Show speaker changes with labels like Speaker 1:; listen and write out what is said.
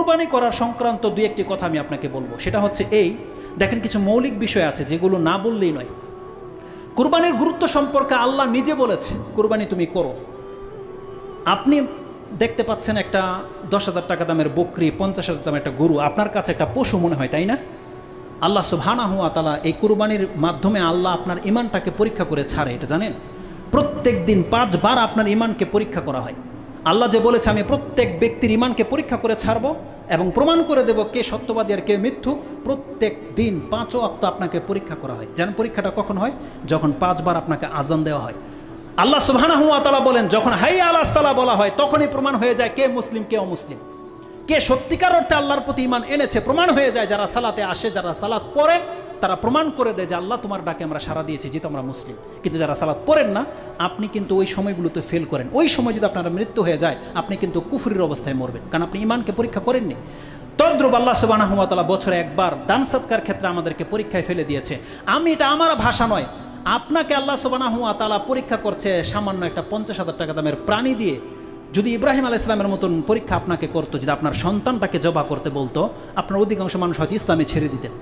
Speaker 1: কুরবানি করার সংক্রান্ত দুই একটি কথা আমি আপনাকে বলবো। সেটা হচ্ছে এই, দেখেন কিছু মৌলিক বিষয় আছে যেগুলো না বললেই নয়। কুরবানির গুরুত্ব সম্পর্কে আল্লাহ নিজে বলেছে কুরবানি তুমি করো। আপনি দেখতে পাচ্ছেন একটা 10,000 টাকা দামের বকরি, 50,000 দামের একটা গরু, আপনার কাছে একটা পশু মনে হয়, তাই না? আল্লাহ সুবহানাহু ওয়া তাআলা এই কুরবানির মাধ্যমে আল্লাহ আপনার ঈমানটাকে পরীক্ষা করে ছাড়ে, এটা জানেন? প্রত্যেক দিন 5 বার আপনার ঈমানকে পরীক্ষা করা হয়। আল্লাহ যে বলেছে আমি প্রত্যেক ব্যক্তির ঈমানকে পরীক্ষা করে ছাড়ব এবং প্রমাণ করে দেব কে সত্যবাদী আর কে মিথ্যু। প্রত্যেক দিন 5 ওয়াক্ত আপনাকে পরীক্ষা করা হয়। জানেন পরীক্ষাটা কখন হয়? যখন 5 বার আপনাকে আযান দেওয়া হয়। আল্লাহ সুবহানাহু ওয়া তাআলা বলেন যখন হাইয়া আলাস সালাহ বলা হয় তখনই প্রমাণ হয়ে যায় কে মুসলিম কে অমুসলিম, কে সত্যিকার অর্থে আল্লাহর প্রতি ঈমান এনেছে। প্রমাণ হয়ে যায় যারা সালাতে আসে, যারা সালাত পড়ে, তারা প্রমাণ করে দেয় যে আল্লাহ তোমার ডাকে আমরা সাড়া দিয়েছি, যেহেতু আমরা মুসলিম। কিন্তু যারা সালাত পড়েন না, আপনি কিন্তু ওই সময়গুলোতে ফেল করেন। ওই সময় যদি আপনার মৃত্যু হয়ে যায়, আপনি কিন্তু কুফরির অবস্থায় মরবেন, কারণ আপনি ঈমানকে পরীক্ষা করেননি। তদ্রুপ আল্লাহ সুবহানাহু ওয়া তাআলা বছরে একবার দান সদকার ক্ষেত্রে আমাদেরকে পরীক্ষায় ফেলে দিয়েছে। এটা আমার ভাষা নয়, আপনাকে আল্লাহ সুবহানাহু ওয়া তাআলা পরীক্ষা করছে সামান্য একটা 50,000 টাকা দামের প্রাণী দিয়ে। যদি ইব্রাহিম আলাইহিস সালামের মতন পরীক্ষা আপনাকে করতো, যদি আপনার সন্তানটাকে জবাহ করতে বলতো, আপনার অধিকাংশ মানুষ হয়তো ইসলামে ছেড়ে দিতেন।